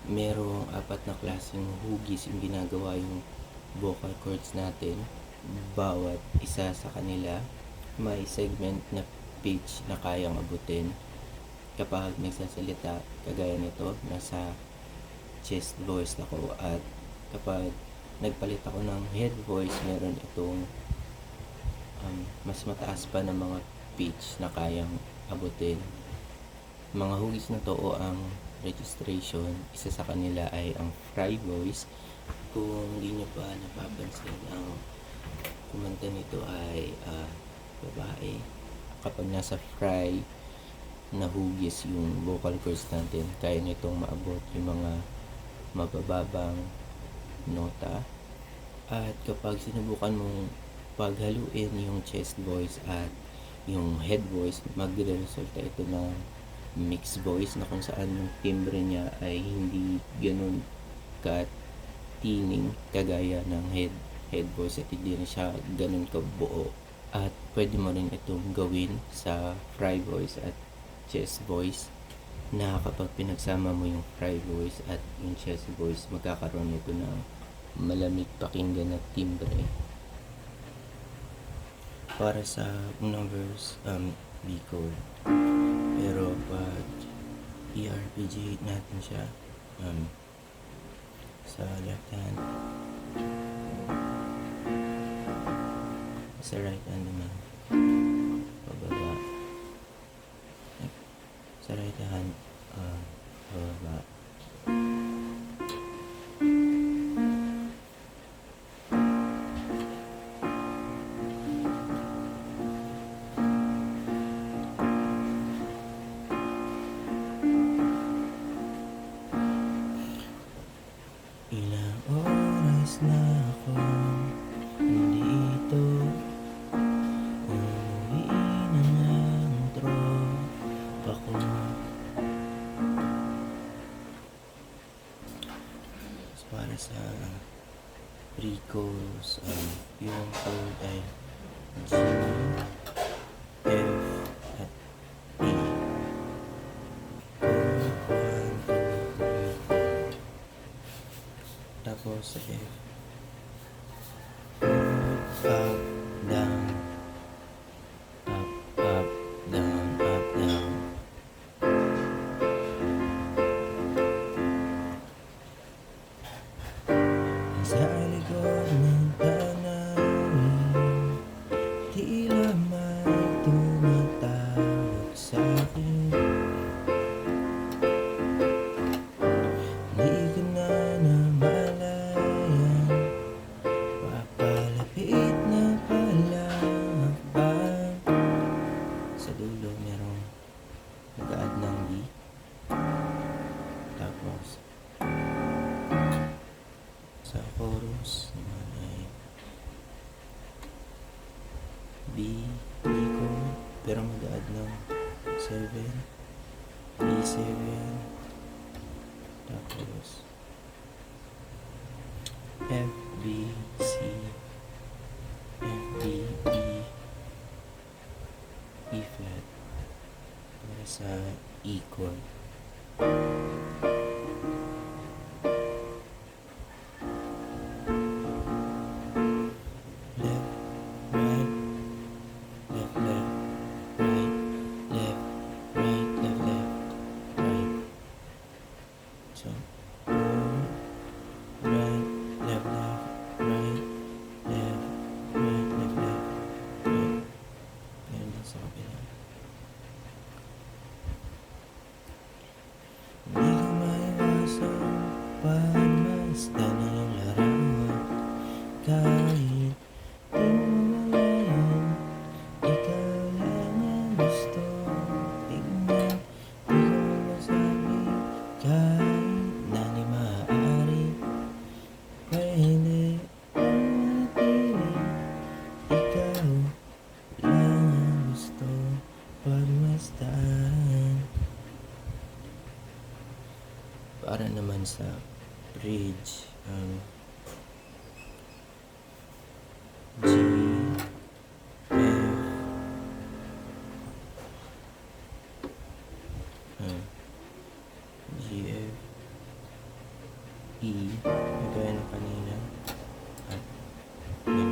merong apat na klaseng hugis yung ginagawa yung vocal cords natin. Bawat isa sa kanila may segment na pitch na kayang abutin. Kapag nagsasalita, kagaya nito, nasa chest voice ako, at kapag nagpalit ako ng head voice, meron itong mas mataas pa ng mga pitch na kayang abutin. Mga hugis na to o ang registration, isa sa kanila ay ang fry voice. Kung hindi nyo pa napapansin, ang kumanta nito ay babae. Kapag nasa fry na hugis yung vocal cords natin, kaya nitong maabot yung mga mabababang nota. At kapag sinubukan mong paghaluin yung chest voice at yung head voice, magre-resulta ito ng mixed voice na kung saan yung timbre niya ay hindi ganun ka-tining kagaya ng head voice, at hindi rin siya ganun kabuo. At pwede mo rin itong gawin sa fry voice at chest voice, na kapag pinagsama mo yung fry voice at yung chest voice, magkakaroon ito ng malamig pakinggan na timbre. Para sa unang verse, B chord. Pero pag i-arpegiate natin siya, sa left hand, sa right hand naman, pababa. Sa right hand, pababa. Ilang oras na ako nandito, umuwi na ng tropa ko. So, para sa pre-chorus, yung chord ay G, F, at E. Tapos sa F, up, down, up, up, down, up, down. Sa likod ng tanawin, tila may tumatawag sa'kin. Di ko na namalayan, papalapit na pala hakbang. Sa dulo merong nag-add ng D. Tapos sa chorus naman ay B chord, pero mag-add ng 7, E7, tapos F, B, C, F, D, E, E flat. Para sa E chord, left, right, left, left, right, left, right, left, left, right. So, right, left, left, right, left, right, left, left, right. Ganun din sa kabila. Hindi ko maiwasang pagmasdan ng larawan. Kahit di mo malayan, ikaw lang ang gusto tingnan. Di ko masabi kahit na di maaari, pwede ang manatili. Ikaw lang ang gusto pagmasdan. Para naman sa bridge, G, F, G, F, E, gaya ng kanina. At yan.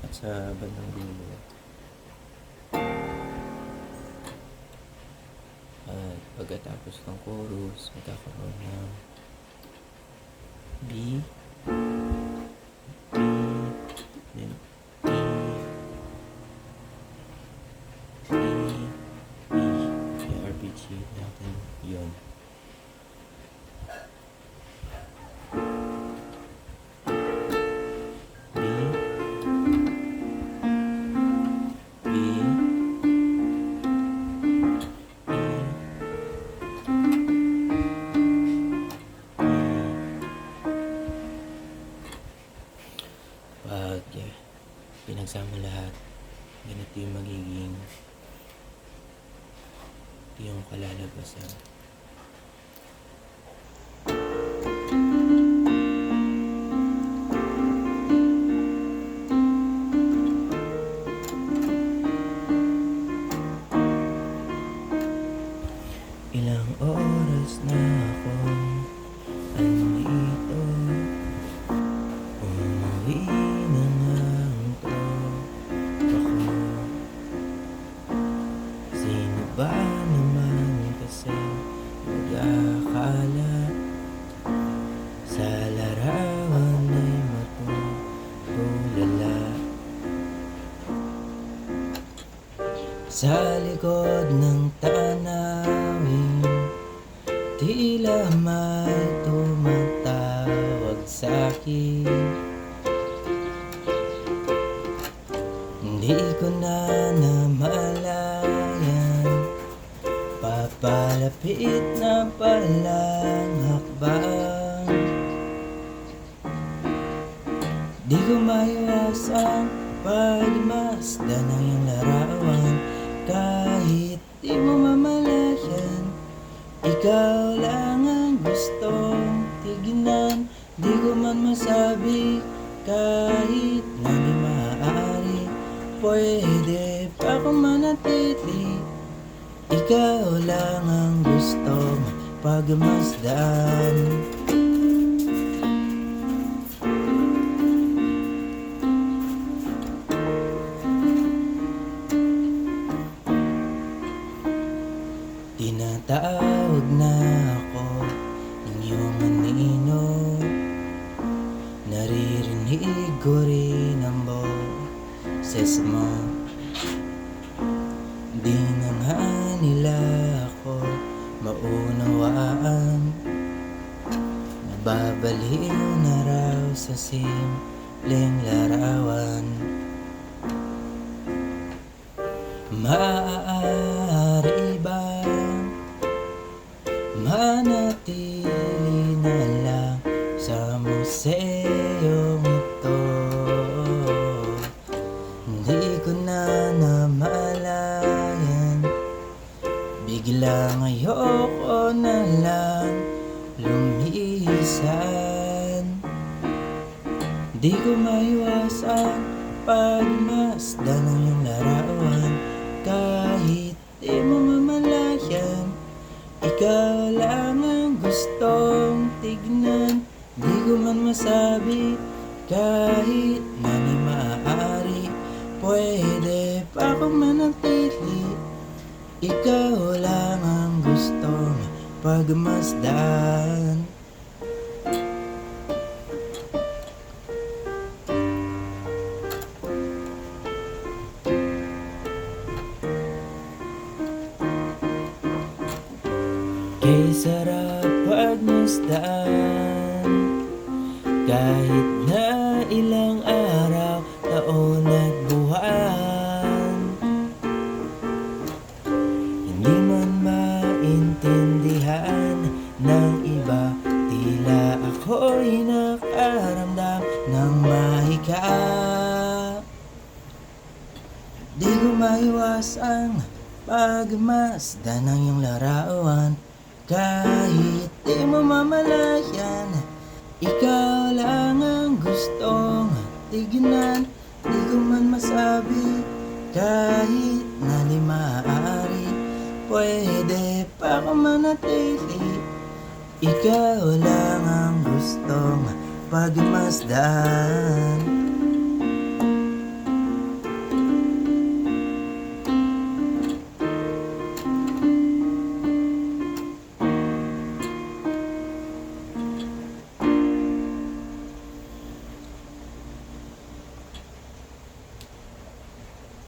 At sa bandang dulo. At pagkatapos ng chorus, magkakaroon ng B, D, then E, yung RPG natin yun. B, B, pag pinagsama lahat, ganito yung magiging yung kalalabasan. Ilang oras na akong andito, umuwi na ng ako. Sino ba naman kasi mag-akala sa larawan ay matutulala? Sa likod ng tanawin, tila may tumatawag sa'kin. Hindi ko na namalayan, papalapit na palang hakbang. Di ko maiwasan pagmasdan ng iyong larawan. Kahit di mo mamalayan, ikaw lang ang gustong tignan. Di ko man masabi, kahit na di maaari, pwede pa akong manatili. Ikaw lang ang gustong pagmasdan. Tinatawag na ako ng iyong anino, naririnig ko rin ang boses mo. Di na nga nila ako maunawaan, nababaliw na raw sa simpleng larawan. Maaari bang manatili na lang sa museyong ito? Hindi ko na namalayan, biglang ayoko na lang lumisan. Di ko maiwasan pagmasdan ng iyong larawan. Kahit di mo mamalayan, ikaw lang ang gustong tignan. Di ko man masabi, kahit na di maaari, pwede pa akong manatili. Ikaw lang ang gustong pagmasdan. Kay sarap pagmasdan, kahit na ilang araw, taon at buwan. Hindi man maintindihan ng iba, tila ako'y nakaramdam ng mahika. Di ko maiwasang pagmasdan ng iyong larawan. Kahit di mo mamalayan, ikaw lang ang gustong tignan. Di ko man masabi, kahit na di maaari, pwede pa ako manatili. Ikaw lang ang gustong pagmasdan